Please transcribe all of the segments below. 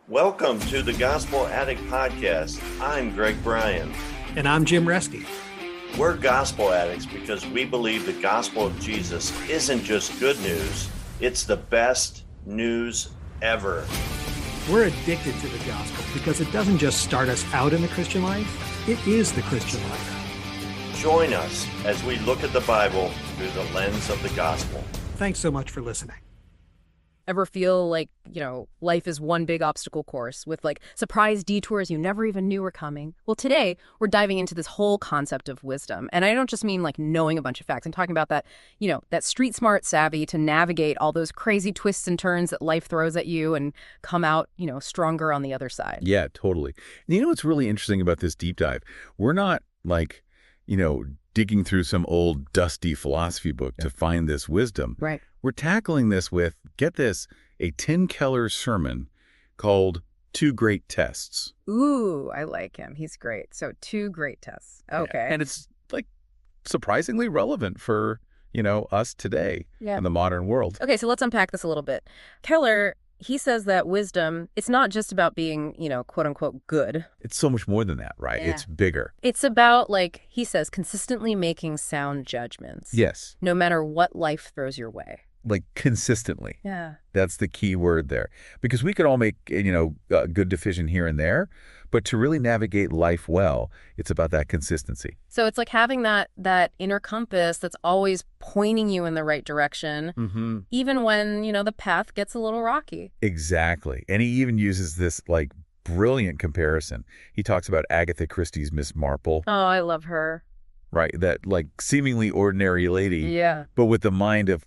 Welcome to the Gospel Addict Podcast. I'm Bryan. And I'm Jim Reski. We're gospel addicts because we believe the gospel of Jesus isn't just good news, it's the best news ever. We're addicted to the gospel because it doesn't just start us out in the Christian life, it is the Christian life. Join us as we look at the Bible through the lens of the gospel. Thanks so much for listening. Ever feel like, life is one big obstacle course with surprise detours you never even knew were coming? Well, today we're diving into this whole concept of wisdom. And I don't just mean knowing a bunch of facts. I'm talking about that, that street smart savvy to navigate all those crazy twists and turns that life throws at you and come out, stronger on the other side. Yeah, totally. And you know what's really interesting about this deep dive? We're not digging through some old dusty philosophy book to find this wisdom. Right. We're tackling this with, get this, a Tim Keller sermon called Two Great Tests. Ooh, I like him. He's great. So 2 great tests. Okay. Yeah. And it's surprisingly relevant for, us today in the modern world. Okay, so let's unpack this a little bit. Keller, he says that wisdom, it's not just about being, quote unquote, good. It's so much more than that, right? Yeah. It's bigger. It's about, he says, consistently making sound judgments. Yes. No matter what life throws your way. Consistently. Yeah. That's the key word there. Because we could all make, a good decision here and there, but to really navigate life well, it's about that consistency. So it's like having that inner compass that's always pointing you in the right direction, even when, the path gets a little rocky. Exactly. And he even uses this, brilliant comparison. He talks about Agatha Christie's Miss Marple. Oh, I love her. Right. That, seemingly ordinary lady. Yeah. But with the mind of,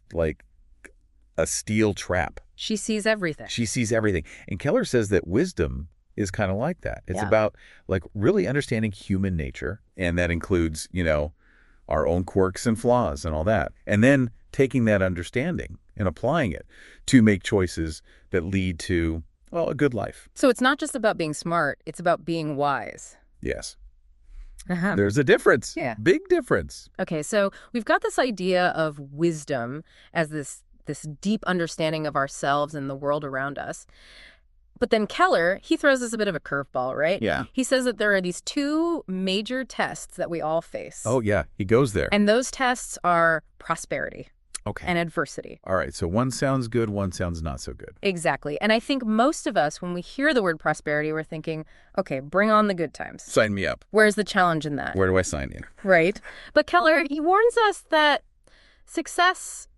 a steel trap. She sees everything. She sees everything. And Keller says that wisdom is kind of like that. It's about really understanding human nature. And that includes, our own quirks and flaws and all that. And then taking that understanding and applying it to make choices that lead to, a good life. So it's not just about being smart. It's about being wise. Yes. Uh-huh. There's a difference. Yeah. Big difference. Okay. So we've got this idea of wisdom as this deep understanding of ourselves and the world around us. But then Keller, he throws us a bit of a curveball, right? Yeah. He says that there are these 2 major tests that we all face. Oh, yeah. He goes there. And those tests are prosperity and adversity. All right. So one sounds good, one sounds not so good. Exactly. And I think most of us, when we hear the word prosperity, we're thinking, okay, bring on the good times. Sign me up. Where's the challenge in that? Where do I sign in? Right. But Keller, he warns us that success,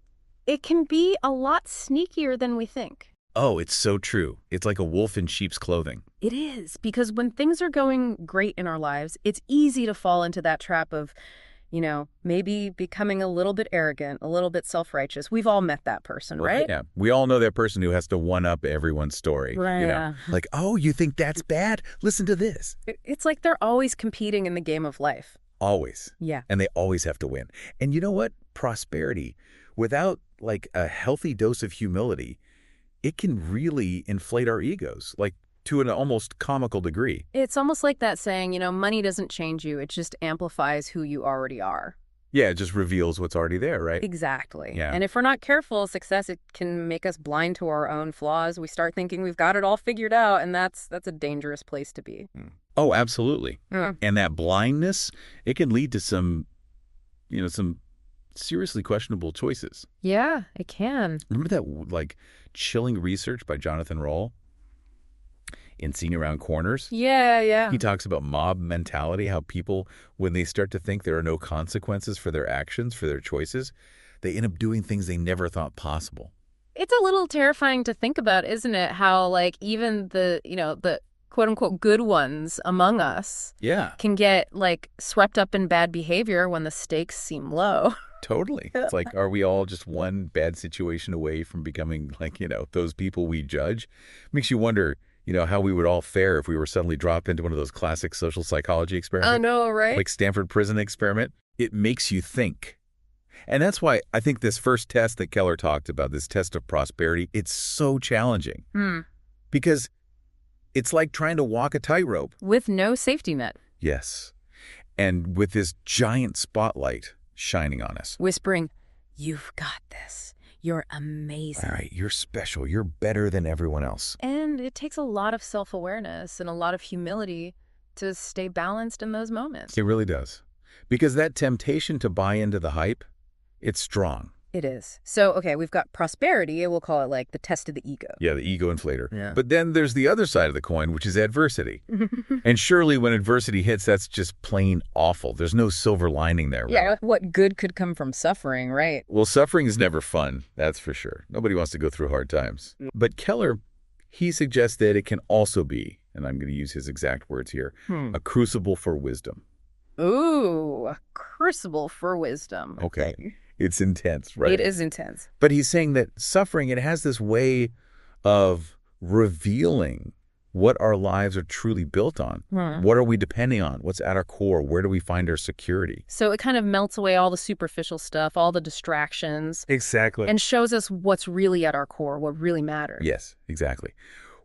it can be a lot sneakier than we think. Oh, it's so true. It's like a wolf in sheep's clothing. It is, because when things are going great in our lives, it's easy to fall into that trap of, maybe becoming a little bit arrogant, a little bit self-righteous. We've all met that person, right? Yeah. We all know that person who has to one-up everyone's story. Right. Yeah. Oh, you think that's bad? Listen to this. It's like they're always competing in the game of life. Always. Yeah. And they always have to win. And you know what? Prosperity, without a healthy dose of humility, it can really inflate our egos, to an almost comical degree. It's almost like that saying, money doesn't change you. It just amplifies who you already are. Yeah, it just reveals what's already there, right? Exactly. Yeah. And if we're not careful, success, it can make us blind to our own flaws. We start thinking we've got it all figured out, and that's a dangerous place to be. Oh, absolutely. Yeah. And that blindness, it can lead to some seriously questionable choices. Yeah, it can. Remember that chilling research by Jonathan Roll in Seeing Around Corners? Yeah. He talks about mob mentality, how people, when they start to think there are no consequences for their actions, for their choices, they end up doing things they never thought possible. It's a little terrifying to think about, isn't it? How even the quote unquote good ones among us can get swept up in bad behavior when the stakes seem low. Totally. It's are we all just one bad situation away from becoming those people we judge? Makes you wonder, how we would all fare if we were suddenly dropped into one of those classic social psychology experiments. I know, right? Like Stanford prison experiment. It makes you think. And that's why I think this first test that Keller talked about, this test of prosperity, it's so challenging. Because it's like trying to walk a tightrope. With no safety net. Yes. And with this giant spotlight shining on us. Whispering, you've got this. you're amazing. All right, you're special. You're better than everyone else. And it takes a lot of self-awareness and a lot of humility to stay balanced in those moments. It really does. Because that temptation to buy into the hype, it's strong. It is. So, okay, we've got prosperity. We'll call it like the test of the ego. Yeah, the ego inflator. Yeah. But then there's the other side of the coin, which is adversity. And surely when adversity hits, that's just plain awful. There's no silver lining there. Right? Yeah, what good could come from suffering, right? Well, suffering is never fun, that's for sure. Nobody wants to go through hard times. But Keller, he suggests that it can also be, and I'm going to use his exact words here, a crucible for wisdom. Ooh, a crucible for wisdom. Okay. It's intense, right? It is intense. But he's saying that suffering, it has this way of revealing what our lives are truly built on. What are we depending on? What's at our core? Where do we find our security? So it kind of melts away all the superficial stuff, all the distractions. Exactly. And shows us what's really at our core, what really matters. Yes, exactly.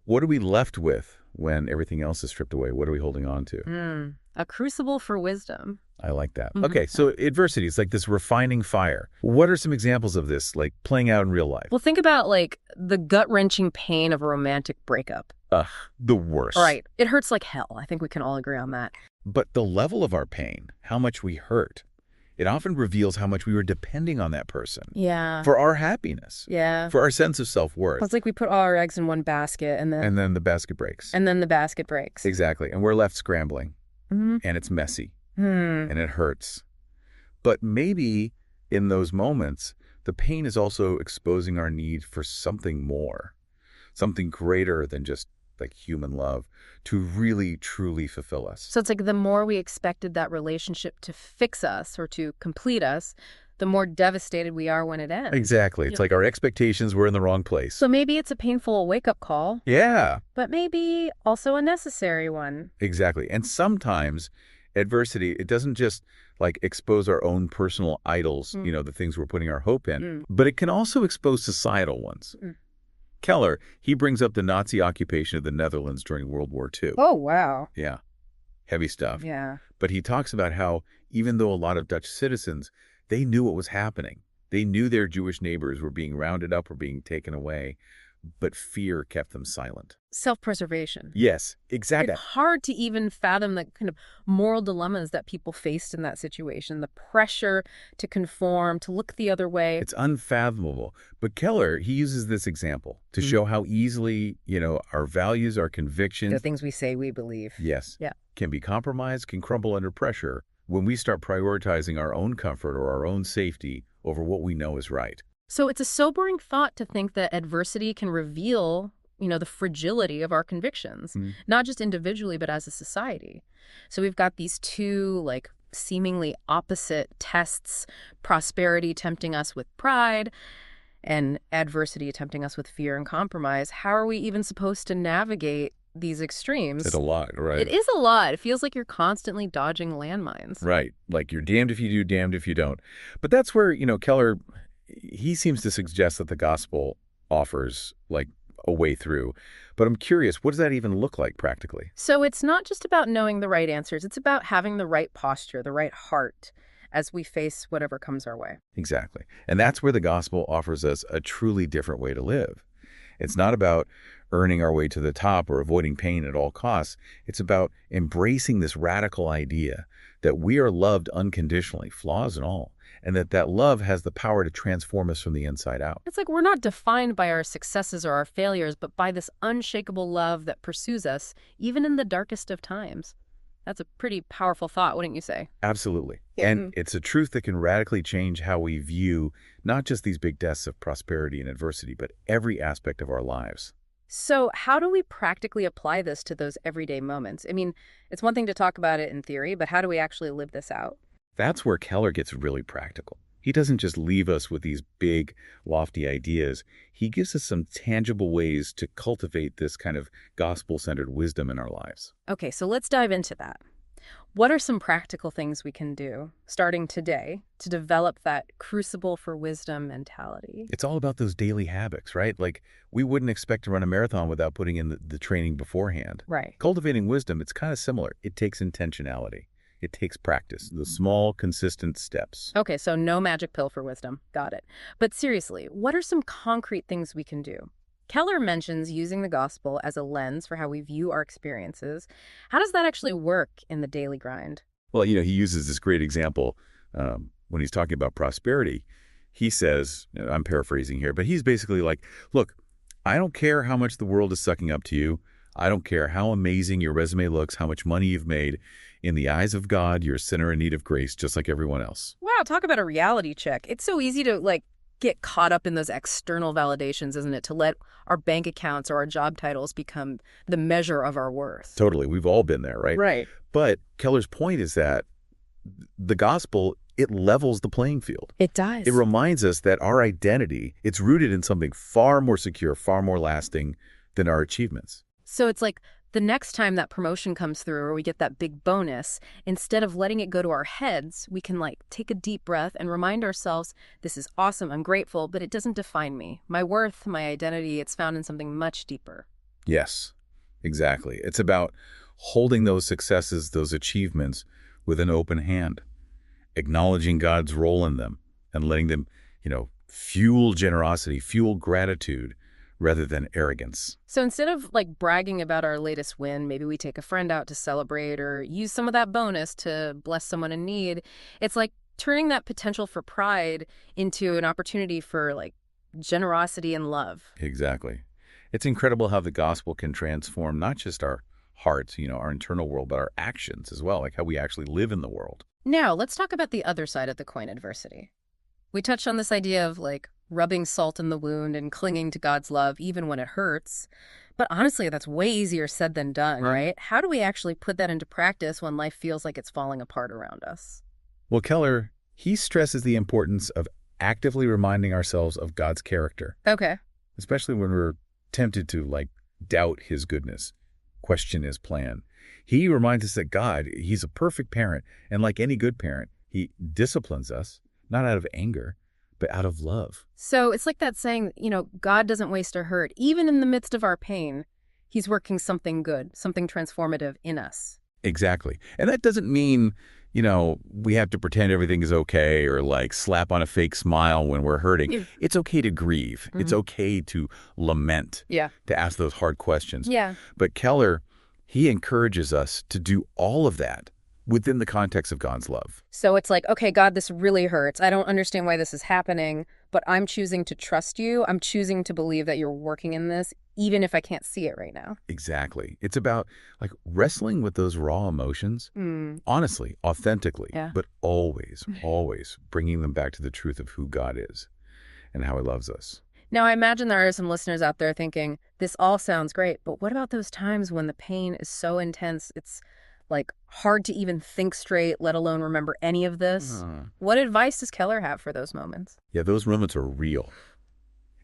What are we left with when everything else is stripped away? What are we holding on to? A crucible for wisdom. I like that. Okay, so adversity is like this refining fire. What are some examples of this, like playing out in real life? Well, think about like the gut-wrenching pain of a romantic breakup. The worst. Right. It hurts like hell. I think we can all agree on that. But the level of our pain, how much we hurt, it often reveals how much we were depending on that person. Yeah. For our happiness. Yeah. For our sense of self-worth. It's like we put all our eggs in one basket and then the basket breaks. And then the basket breaks. Exactly. And we're left scrambling. And it's messy. And it hurts. But maybe in those moments, the pain is also exposing our need for something more, something greater than just like human love to really, truly fulfill us. So it's like the more we expected that relationship to fix us or to complete us, the more devastated we are when it ends. Exactly. It's like our expectations were in the wrong place. So maybe it's a painful wake-up call. Yeah. But maybe also a necessary one. Exactly. And sometimes adversity, it doesn't just like expose our own personal idols, the things we're putting our hope in, but it can also expose societal ones. Keller, he brings up the Nazi occupation of the Netherlands during World War II. Oh, wow. Yeah. Heavy stuff. Yeah. But he talks about how even though a lot of Dutch citizens, they knew what was happening. They knew their Jewish neighbors were being rounded up or being taken away, but fear kept them silent. Self-preservation. Yes, exactly. It's hard to even fathom the kind of moral dilemmas that people faced in that situation, the pressure to conform, to look the other way. It's unfathomable. But Keller, he uses this example to show how easily, our values, our convictions, the things we say we believe. Yes. Yeah. Can be compromised, can crumble under pressure when we start prioritizing our own comfort or our own safety over what we know is right. So it's a sobering thought to think that adversity can reveal, the fragility of our convictions, not just individually, but as a society. So we've got these two, like, seemingly opposite tests, prosperity tempting us with pride and adversity tempting us with fear and compromise. How are we even supposed to navigate these extremes? It's a lot, right? It is a lot. It feels like you're constantly dodging landmines. Right. Like you're damned if you do, damned if you don't. But that's where, Keller, he seems to suggest that the gospel offers like a way through. But I'm curious, what does that even look like practically? So it's not just about knowing the right answers. It's about having the right posture, the right heart as we face whatever comes our way. Exactly. And that's where the gospel offers us a truly different way to live. It's not about earning our way to the top or avoiding pain at all costs. It's about embracing this radical idea that we are loved unconditionally, flaws and all, and that love has the power to transform us from the inside out. It's like we're not defined by our successes or our failures, but by this unshakable love that pursues us, even in the darkest of times. That's a pretty powerful thought, wouldn't you say? Absolutely. And it's a truth that can radically change how we view not just these big tests of prosperity and adversity, but every aspect of our lives. So how do we practically apply this to those everyday moments? I mean, it's one thing to talk about it in theory, but how do we actually live this out? That's where Keller gets really practical. He doesn't just leave us with these big, lofty ideas. He gives us some tangible ways to cultivate this kind of gospel-centered wisdom in our lives. Okay, so let's dive into that. What are some practical things we can do, starting today, to develop that crucible for wisdom mentality? It's all about those daily habits, right? Like, we wouldn't expect to run a marathon without putting in the training beforehand. Right. Cultivating wisdom, it's kind of similar. It takes intentionality. It takes practice, the small, consistent steps. Okay, so no magic pill for wisdom. Got it. But seriously, what are some concrete things we can do? Keller mentions using the gospel as a lens for how we view our experiences. How does that actually work in the daily grind? Well, he uses this great example when he's talking about prosperity. He says, I'm paraphrasing here, but he's basically like, look, I don't care how much the world is sucking up to you. I don't care how amazing your resume looks, how much money you've made. In the eyes of God, you're a sinner in need of grace, just like everyone else. Wow, talk about a reality check. It's so easy to, get caught up in those external validations, isn't it? To let our bank accounts or our job titles become the measure of our worth. Totally. We've all been there, right? Right. But Keller's point is that the gospel, it levels the playing field. It does. It reminds us that our identity, it's rooted in something far more secure, far more lasting than our achievements. So it's like the next time that promotion comes through or we get that big bonus, instead of letting it go to our heads, we can take a deep breath and remind ourselves, this is awesome, I'm grateful, but it doesn't define me. My worth, my identity, it's found in something much deeper. Yes, exactly. It's about holding those successes, those achievements with an open hand, acknowledging God's role in them and letting them, fuel generosity, fuel gratitude, rather than arrogance. So instead of bragging about our latest win, maybe we take a friend out to celebrate or use some of that bonus to bless someone in need. It's like turning that potential for pride into an opportunity for generosity and love. Exactly. It's incredible how the gospel can transform not just our hearts, our internal world, but our actions as well, like how we actually live in the world. Now, let's talk about the other side of the coin, adversity. We touched on this idea of rubbing salt in the wound and clinging to God's love even when it hurts. But honestly, that's way easier said than done, right? How do we actually put that into practice when life feels like it's falling apart around us? Well, Keller, he stresses the importance of actively reminding ourselves of God's character. Okay. Especially when we're tempted to doubt his goodness, question his plan. He reminds us that God, he's a perfect parent. And like any good parent, he disciplines us, not out of anger, but out of love. So it's like that saying, God doesn't waste a hurt. Even in the midst of our pain, he's working something good, something transformative in us. Exactly. And that doesn't mean, we have to pretend everything is okay or slap on a fake smile when we're hurting. It's okay to grieve. Mm-hmm. It's okay to lament. Yeah. To ask those hard questions. Yeah. But Keller, he encourages us to do all of that within the context of God's love. So it's okay, God, this really hurts. I don't understand why this is happening, but I'm choosing to trust you. I'm choosing to believe that you're working in this, even if I can't see it right now. Exactly. It's about wrestling with those raw emotions, honestly, authentically, but always bringing them back to the truth of who God is and how he loves us. Now, I imagine there are some listeners out there thinking, this all sounds great, but what about those times when the pain is so intense, it's hard to even think straight, let alone remember any of this? What advice does Keller have for those moments? Yeah, those moments are real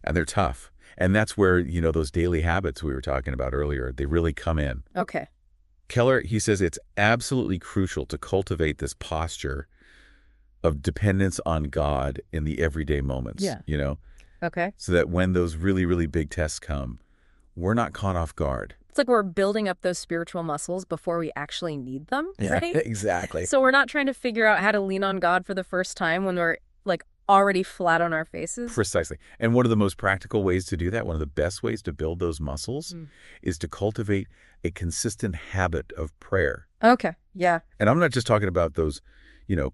and they're tough. And that's where, those daily habits we were talking about earlier, they really come in. Okay. Keller, he says it's absolutely crucial to cultivate this posture of dependence on God in the everyday moments, Okay. So that when those really, really big tests come, we're not caught off guard. It's like we're building up those spiritual muscles before we actually need them, right? Exactly. So we're not trying to figure out how to lean on God for the first time when we're already flat on our faces. Precisely. And one of the most practical ways to do that, one of the best ways to build those muscles is to cultivate a consistent habit of prayer. Okay. Yeah. And I'm not just talking about those,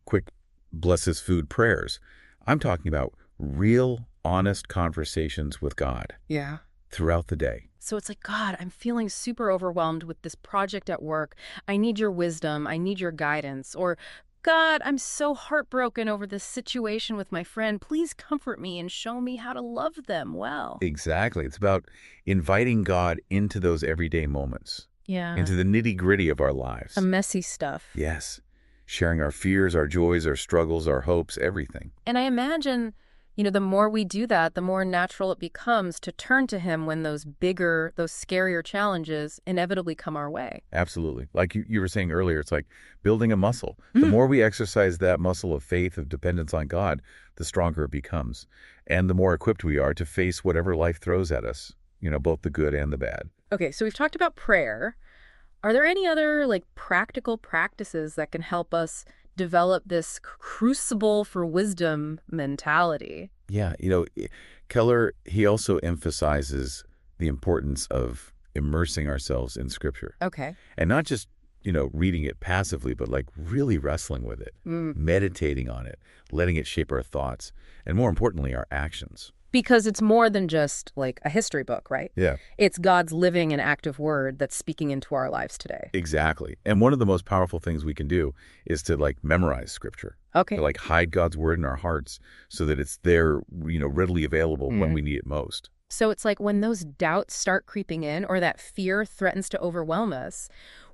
quick bless his food prayers. I'm talking about real, honest conversations with God. Yeah. Throughout the day. So it's God, I'm feeling super overwhelmed with this project at work. I need your wisdom. I need your guidance. Or, God, I'm so heartbroken over this situation with my friend. Please comfort me and show me how to love them well. Exactly. It's about inviting God into those everyday moments. Yeah. Into the nitty-gritty of our lives. The messy stuff. Yes. Sharing our fears, our joys, our struggles, our hopes, everything. And I imagine, the more we do that, the more natural it becomes to turn to him when those bigger, those scarier challenges inevitably come our way. Absolutely. Like you were saying earlier, it's like building a muscle. The more we exercise that muscle of faith, of dependence on God, the stronger it becomes. And the more equipped we are to face whatever life throws at us, both the good and the bad. Okay, so we've talked about prayer. Are there any other like practical practices that can help us develop this crucible for wisdom mentality? Yeah, Keller, he also emphasizes the importance of immersing ourselves in Scripture. Okay. And not just, reading it passively, but like really wrestling with it, meditating on it, letting it shape our thoughts, and more importantly, our actions. Because it's more than just like a history book, right? Yeah. It's God's living and active word that's speaking into our lives today. Exactly. And one of the most powerful things we can do is to like memorize Scripture. Okay. To like hide God's word in our hearts so that it's there, readily available when we need it most. So it's like when those doubts start creeping in or that fear threatens to overwhelm us,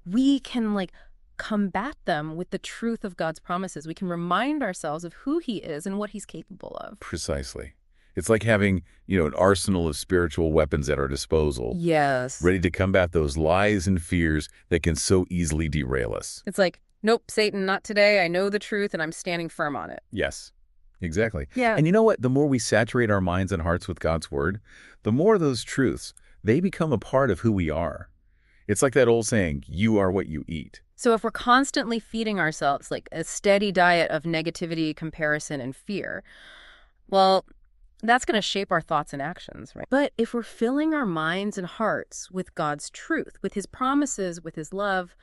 we can like combat them with the truth of God's promises. We can remind ourselves of who he is and what he's capable of. Precisely. It's like having, an arsenal of spiritual weapons at our disposal. Yes. Ready to combat those lies and fears that can so easily derail us. It's like, nope, Satan, not today. I know the truth and I'm standing firm on it. Yes, exactly. Yeah. And you know what? The more we saturate our minds and hearts with God's word, the more those truths, they become a part of who we are. It's like that old saying, you are what you eat. So if we're constantly feeding ourselves like a steady diet of negativity, comparison, and fear, well, that's going to shape our thoughts and actions, right? But if we're filling our minds and hearts with God's truth, with his promises, with his love,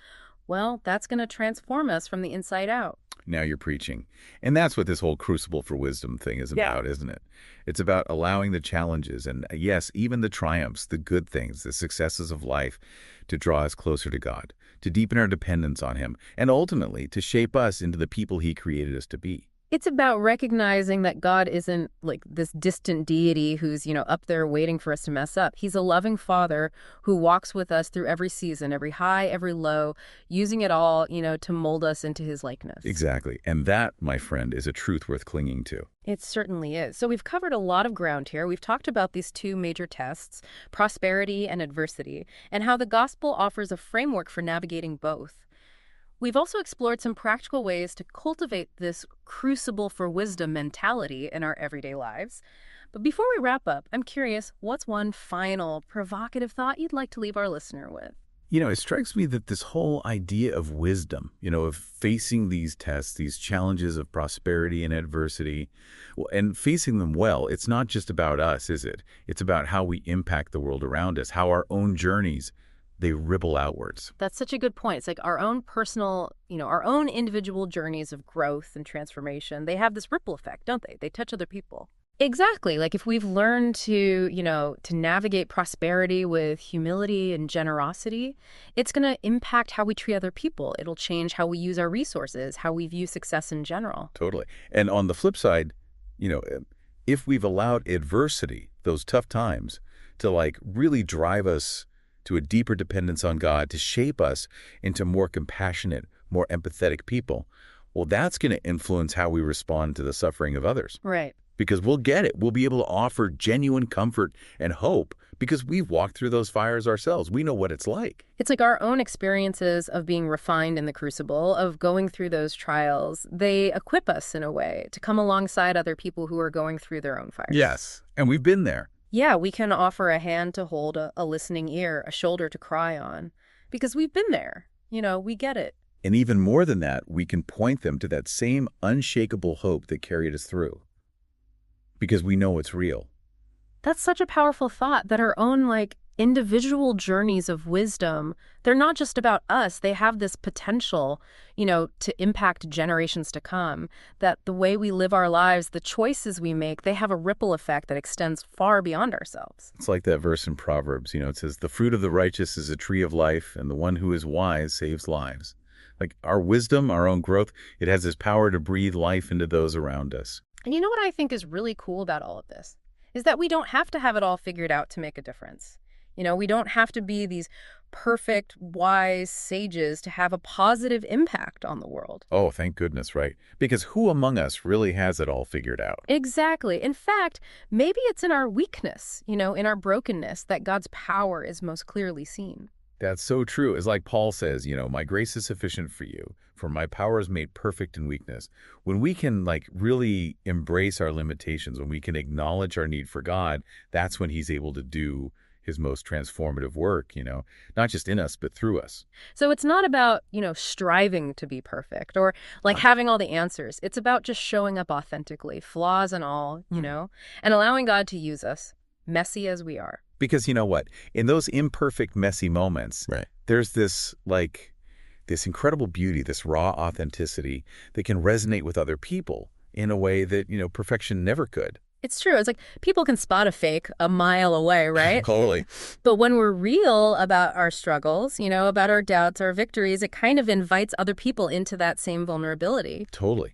well, that's going to transform us from the inside out. Now you're preaching. And that's what this whole crucible for wisdom thing is about, isn't it? It's about allowing the challenges and, yes, even the triumphs, the good things, the successes of life to draw us closer to God, to deepen our dependence on him, and ultimately to shape us into the people he created us to be. It's about recognizing that God isn't like this distant deity who's, up there waiting for us to mess up. He's a loving father who walks with us through every season, every high, every low, using it all, to mold us into his likeness. Exactly. And that, my friend, is a truth worth clinging to. It certainly is. So we've covered a lot of ground here. We've talked about these two major tests, prosperity and adversity, and how the gospel offers a framework for navigating both. We've also explored some practical ways to cultivate this crucible for wisdom mentality in our everyday lives. But before we wrap up, I'm curious, what's one final provocative thought you'd like to leave our listener with? It strikes me that this whole idea of wisdom, of facing these tests, these challenges of prosperity and adversity, and facing them well, it's not just about us, is it? It's about how we impact the world around us, how our own journeys, they ripple outwards. That's such a good point. It's like our own personal, our own individual journeys of growth and transformation. They have this ripple effect, don't they? They touch other people. Exactly. Like if we've learned to, to navigate prosperity with humility and generosity, it's going to impact how we treat other people. It'll change how we use our resources, how we view success in general. Totally. And on the flip side, if we've allowed adversity, those tough times, to like really drive us to a deeper dependence on God, to shape us into more compassionate, more empathetic people, well, that's going to influence how we respond to the suffering of others. Right. Because we'll get it. We'll be able to offer genuine comfort and hope because we've walked through those fires ourselves. We know what it's like. It's like our own experiences of being refined in the crucible, of going through those trials. They equip us in a way to come alongside other people who are going through their own fires. Yes. And we've been there. Yeah, we can offer a hand to hold, a listening ear, a shoulder to cry on, because we've been there. We get it. And even more than that, we can point them to that same unshakable hope that carried us through, because we know it's real. That's such a powerful thought, that our own, individual journeys of wisdom, they're not just about us. They have this potential, to impact generations to come, that the way we live our lives, the choices we make, they have a ripple effect that extends far beyond ourselves. It's like that verse in Proverbs, it says, the fruit of the righteous is a tree of life, and the one who is wise saves lives. Like our wisdom, our own growth, it has this power to breathe life into those around us. And you know what I think is really cool about all of this? Is that we don't have to have it all figured out to make a difference. We don't have to be these perfect, wise sages to have a positive impact on the world. Oh, thank goodness, right? Because who among us really has it all figured out? Exactly. In fact, maybe it's in our weakness, in our brokenness, that God's power is most clearly seen. That's so true. It's like Paul says, my grace is sufficient for you, for my power is made perfect in weakness. When we can really embrace our limitations, when we can acknowledge our need for God, that's when he's able to do his most transformative work, not just in us, but through us. So it's not about, striving to be perfect or like having all the answers. It's about just showing up authentically, flaws and all, and allowing God to use us, messy as we are. Because you know what? In those imperfect, messy moments, there's this incredible beauty, this raw authenticity that can resonate with other people in a way that, perfection never could. It's true. It's like people can spot a fake a mile away, right? Totally. But when we're real about our struggles, about our doubts, our victories, it kind of invites other people into that same vulnerability. Totally.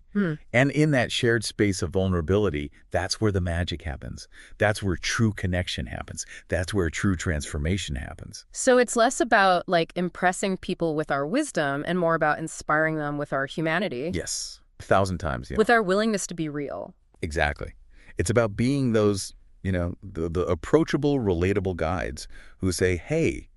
And in that shared space of vulnerability, that's where the magic happens. That's where true connection happens. That's where true transformation happens. So it's less about like impressing people with our wisdom and more about inspiring them with our humanity. Yes. 1,000 times. With our willingness to be real. Exactly. It's about being those, the approachable, relatable guides who say, hey,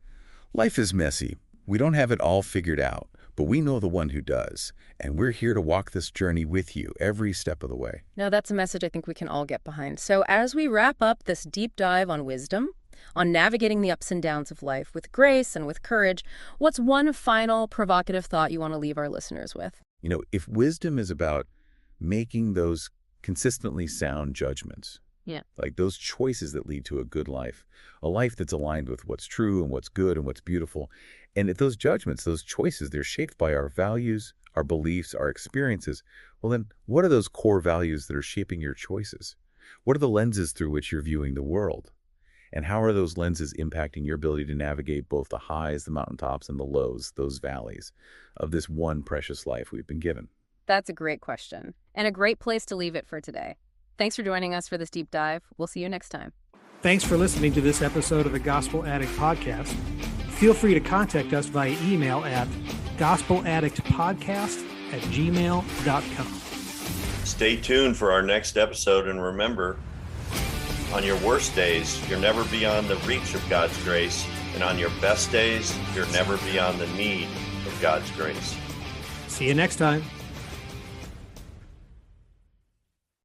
life is messy. We don't have it all figured out, but we know the one who does. And we're here to walk this journey with you every step of the way. Now, that's a message I think we can all get behind. So as we wrap up this deep dive on wisdom, on navigating the ups and downs of life with grace and with courage, what's one final provocative thought you want to leave our listeners with? If wisdom is about making those consistently sound judgments, like those choices that lead to a good life, a life that's aligned with what's true and what's good and what's beautiful. And if those judgments, those choices, they're shaped by our values, our beliefs, our experiences, well then what are those core values that are shaping your choices? What are the lenses through which you're viewing the world? And how are those lenses impacting your ability to navigate both the highs, the mountaintops, and the lows, those valleys of this one precious life we've been given? That's a great question and a great place to leave it for today. Thanks for joining us for this deep dive. We'll see you next time. Thanks for listening to this episode of the Gospel Addict Podcast. Feel free to contact us via email at gospeladdictpodcast@gmail.com. Stay tuned for our next episode, and remember, on your worst days, you're never beyond the reach of God's grace, and on your best days, you're never beyond the need of God's grace. See you next time.